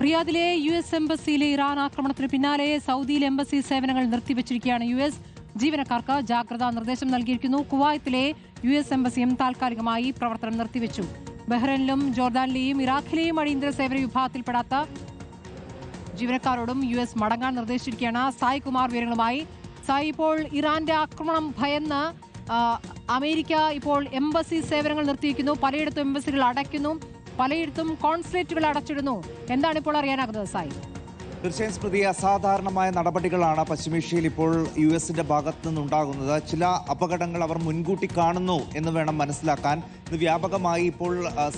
റിയാദിലെ US എംബസിയിലെ Iran ആക്രമണത്തിന് പിന്നാലെ സൗദിയിലെ എംബസി സേവനങ്ങൾ നിർത്തിവച്ചിരിക്കുകയാണ് US. ജീവനക്കാർക്ക് ജാഗ്രതാ നിർദ്ദേശം നൽകിയിരിക്കുന്നു. കുവൈത്തിലെ US എംബസിയും താൽക്കാലികമായി പ്രവർത്തനം നിർത്തിവെച്ചു. ബഹ്റൈനിലും ജോർദാനിലെയും ഇറാഖിലെയും അടിയന്തര സേവന വിഭാഗത്തിൽപ്പെടാത്ത ജീവനക്കാരോടും US മടങ്ങാൻ നിർദ്ദേശിച്ചിരിക്കുകയാണ്. സായ് കുമാർ വിവരങ്ങളുമായി. സായ്, ഇപ്പോൾ ഇറാന്റെ ആക്രമണം ഭയന്ന് അമേരിക്ക ഇപ്പോൾ എംബസി സേവനങ്ങൾ നിർത്തിയിരിക്കുന്നു. പലയിടത്തും എംബസികൾ അടയ്ക്കുന്നു, പലയിടത്തും കോൺസുലേറ്റുകൾ അടച്ചിടുന്നു. എന്താണ് ഇപ്പോൾ അറിയാനാകുന്നത് സായി? തീർച്ചയായും സ്മൃതി, അസാധാരണമായ നടപടികളാണ് പശ്ചിമേഷ്യയിൽ ഇപ്പോൾ US-ന്റെ ഭാഗത്തു നിന്നുണ്ടാകുന്നത്. ചില അപകടങ്ങൾ അവർ മുൻകൂട്ടി കാണുന്നു എന്ന് വേണം മനസ്സിലാക്കാൻ. ഇത് വ്യാപകമായി ഇപ്പോൾ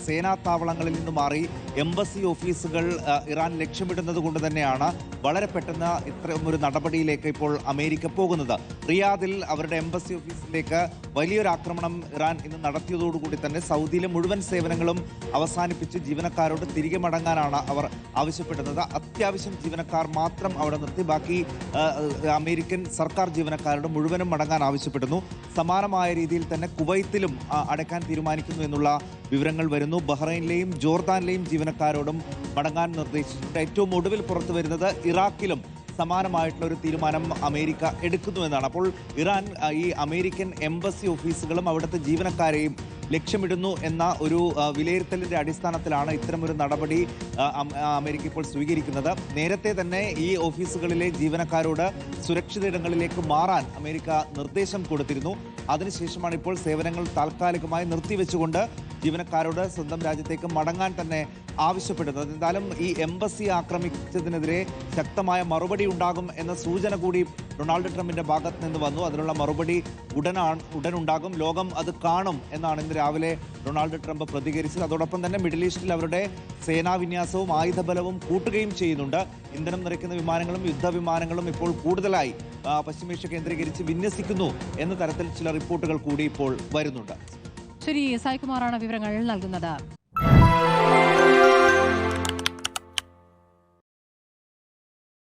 സേനാ താവളങ്ങളിൽ നിന്ന് മാറി എംബസി ഓഫീസുകൾ ഇറാൻ ലക്ഷ്യമിടുന്നത് കൊണ്ട് തന്നെയാണ് വളരെ പെട്ടെന്ന് ഇത്തരം ഒരു നടപടിയിലേക്ക് ഇപ്പോൾ അമേരിക്ക പോകുന്നത്. റിയാദിൽ അവരുടെ എംബസി ഓഫീസിലേക്ക് വലിയൊരു ആക്രമണം ഇറാൻ ഇന്ന് നടത്തിയതോടുകൂടി തന്നെ സൗദിയിലെ മുഴുവൻ സേവനങ്ങളും അവസാനിപ്പിച്ച് ജീവനക്കാരോട് തിരികെ മടങ്ങാനാണ് അവർ ആവശ്യപ്പെടുന്നത്. അത്യാവശ്യം ജീവനക്കാർ മാത്രം അവിടെ നിർത്തി ബാക്കി അമേരിക്കൻ സർക്കാർ ജീവനക്കാരോട് മുഴുവനും മടങ്ങാൻ ആവശ്യപ്പെടുന്നു. സമാനമായ രീതിയിൽ തന്നെ കുവൈത്തിലും അടയ്ക്കാൻ തീരുമാനിക്കുന്നു എന്നുള്ള വിവരങ്ങൾ വരുന്നു. ബഹ്റൈനിലെയും ജോർദാനിലെയും ജീവനക്കാരോടും മടങ്ങാൻ നിർദ്ദേശിച്ചിട്ടുണ്ട്. ഏറ്റവും ഒടുവിൽ പുറത്തു വരുന്നത് ഇറാഖിലും സമാനമായിട്ടുള്ള ഒരു തീരുമാനം അമേരിക്ക എടുക്കുന്നു എന്നാണ്. അപ്പോൾ ഇറാൻ ഈ അമേരിക്കൻ എംബസി ഓഫീസുകളും അവിടുത്തെ ജീവനക്കാരെയും ലക്ഷ്യമിടുന്നു എന്ന ഒരു വിലയിരുത്തലിന്റെ അടിസ്ഥാനത്തിലാണ് ഇത്തരമൊരു നടപടി അമേരിക്ക ഇപ്പോൾ സ്വീകരിക്കുന്നത്. നേരത്തെ തന്നെ ഈ ഓഫീസുകളിലെ ജീവനക്കാരോട് സുരക്ഷിത ഇടങ്ങളിലേക്ക് മാറാൻ അമേരിക്ക നിർദ്ദേശം കൊടുത്തിരുന്നു. അതിനുശേഷമാണ് ഇപ്പോൾ സേവനങ്ങൾ താൽക്കാലികമായി നിർത്തിവെച്ചുകൊണ്ട് ജീവനക്കാരോട് സ്വന്തം രാജ്യത്തേക്ക് മടങ്ങാൻ തന്നെ ആവശ്യപ്പെടുന്നത്. എന്തായാലും ഈ എംബസി ആക്രമിച്ചതിനെതിരെ ശക്തമായ മറുപടി ഉണ്ടാകും എന്ന സൂചന കൂടി ഡൊണാൾഡ് ട്രംപിന്റെ ഭാഗത്ത് നിന്ന് വന്നു. അതിനുള്ള മറുപടി ഉടനുണ്ടാകും, ലോകം അത് കാണും എന്നാണ് ഇന്ന് രാവിലെ ഡൊണാൾഡ് ട്രംപ് പ്രതികരിച്ചത്. അതോടൊപ്പം തന്നെ മിഡിൽ ഈസ്റ്റിൽ അവരുടെ സേനാവിന്യാസവും ആയുധബലവും കൂട്ടുകയും ചെയ്യുന്നുണ്ട്. ഇന്ധനം നിറയ്ക്കുന്ന വിമാനങ്ങളും യുദ്ധവിമാനങ്ങളും ഇപ്പോൾ കൂടുതലായി പശ്ചിമേഷ്യ കേന്ദ്രീകരിച്ച് വിന്യസിക്കുന്നു എന്ന തരത്തിൽ ചില റിപ്പോർട്ടുകൾ കൂടി ഇപ്പോൾ വരുന്നുണ്ട്. ശരി, സായ്കുമാറാണ് വിവരങ്ങൾ നൽകുന്നത്.